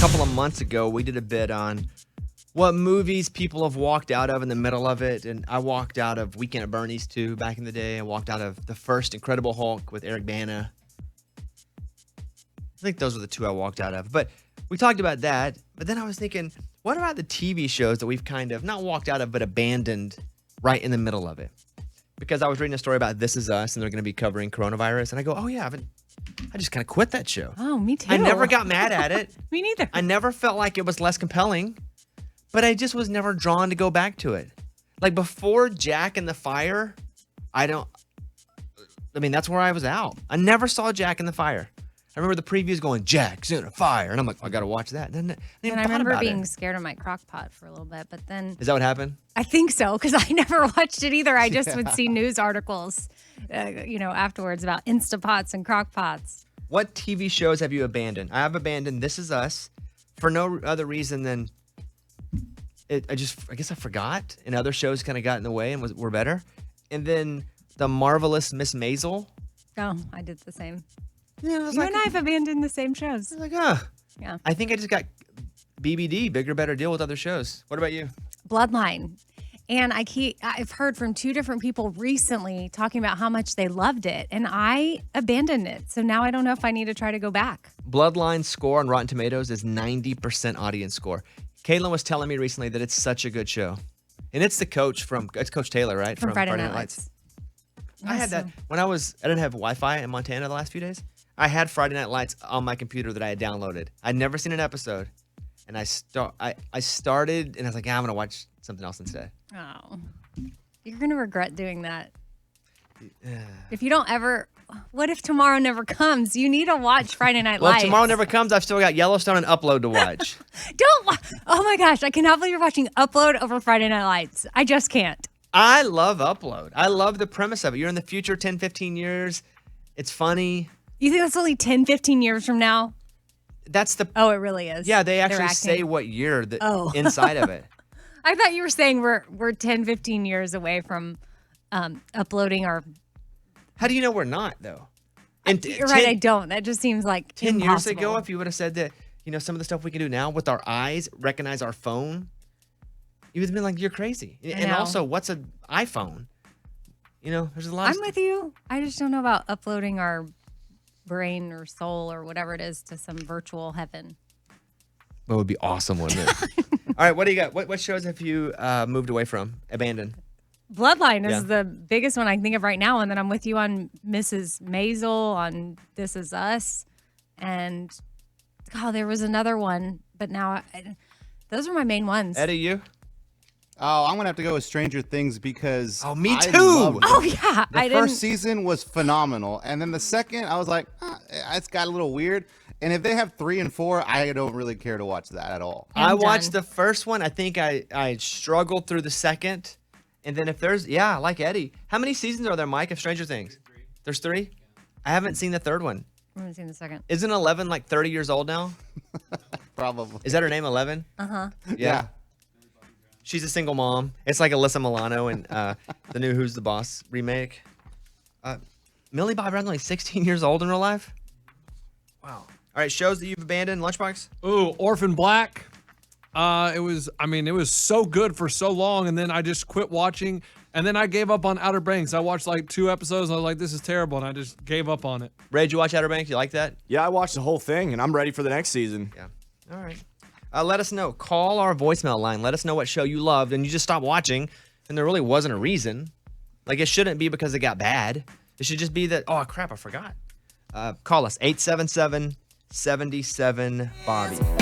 couple of months ago, we did a bit on what movies people have walked out of in the middle of it. And I walked out of Weekend at Bernie's too back in the day. I walked out of the first Incredible Hulk with Eric Bana. I think those were the two I walked out of. But we talked about that. But then I was thinking, what about the TV shows that we've kind of not walked out of, but abandoned right in the middle of it? Because I was reading a story about This Is Us, and they're going to be covering coronavirus. And I go, oh, yeah, I just kind of quit that show. Oh, me too. I never got mad at it. Me neither. I never felt like it was less compelling, but I just was never drawn to go back to it. Like before Jack in the Fire, that's where I was out. I never saw Jack in the Fire. I remember the previews going, Jack's in a fire. And I'm like, I got to watch that. Then I remember being scared of my crock pot for a little bit, but then... Is that what happened? I think so, because I never watched it either. I just would see news articles, afterwards about Instapots and crock pots. What TV shows have you abandoned? I have abandoned This Is Us for no other reason than I guess I forgot, and other shows kind of got in the way and were better. And then The Marvelous Miss Maisel. Oh, I did the same. Yeah, you and I have abandoned the same shows. I was like, yeah. I think I just got BBD, bigger, better deal with other shows. What about you? Bloodline. And I've heard from two different people recently talking about how much they loved it, and I abandoned it. So now I don't know if I need to try to go back. Bloodline's score on Rotten Tomatoes is 90% audience score. Caitlin was telling me recently that it's such a good show. And it's Coach Taylor, right? From Friday Night Lights. I had that when I didn't have Wi-Fi in Montana the last few days. I had Friday Night Lights on my computer that I had downloaded. I'd never seen an episode. And I started, and I was like, I'm going to watch something else instead. Oh. You're going to regret doing that. Yeah. If you don't ever... What if tomorrow never comes? You need to watch Friday Night Lights. Well, if tomorrow never comes, I've still got Yellowstone and Upload to watch. Oh my gosh, I cannot believe you're watching Upload over Friday Night Lights. I just can't. I love Upload. I love the premise of it. You're in the future 10, 15 years. It's funny. You think that's only 10, 15 years from now? Oh, it really is. Yeah, they actually say what year inside of it. I thought you were saying we're 10, 15 years away from uploading our... How do you know we're not, though? You're right, I don't. That just seems like 10 impossible. years ago, if you would have said that, some of the stuff we can do now with our eyes, recognize our phone, you would have been like, you're crazy. And also, what's an iPhone? There's a lot of I'm with you. I just don't know about uploading our brain or soul or whatever it is to some virtual heaven. That would be awesome, wouldn't it? All right, what do you got? What shows have you moved away from, abandoned? Bloodline is the biggest one I can think of right now. And then I'm with you on Mrs. Maisel, on This Is Us. And, there was another one. But now, those are my main ones. Eddie, you? Oh, I'm going to have to go with Stranger Things because... Oh, me too! Oh, yeah. The first season was phenomenal. And then the second, I was like, it's got a little weird. And if they have 3 and 4, I don't really care to watch that at all. I watched the first one. I think I struggled through the second. And then if there's, like Eddie. How many seasons are there, Mike, of Stranger Things? There's 3? I haven't seen the third one. I haven't seen the second. Isn't 11 like 30 years old now? Probably. Is that her name, 11? Uh-huh. Yeah. She's a single mom. It's like Alyssa Milano in the new Who's the Boss remake. Millie Bobby Brown's only 16 years old in real life? Wow. All right, shows that you've abandoned, Lunchbox? Ooh, Orphan Black. It was so good for so long, and then I just quit watching, and then I gave up on Outer Banks. I watched like 2 episodes, and I was like, this is terrible, and I just gave up on it. Ray, did you watch Outer Banks? You like that? Yeah, I watched the whole thing, and I'm ready for the next season. Yeah. All right. Let us know. Call our voicemail line. Let us know what show you loved, and you just stopped watching, and there really wasn't a reason. Like, it shouldn't be because it got bad. It should just be that, oh, crap, I forgot. Call us, 877-77-BOBBY.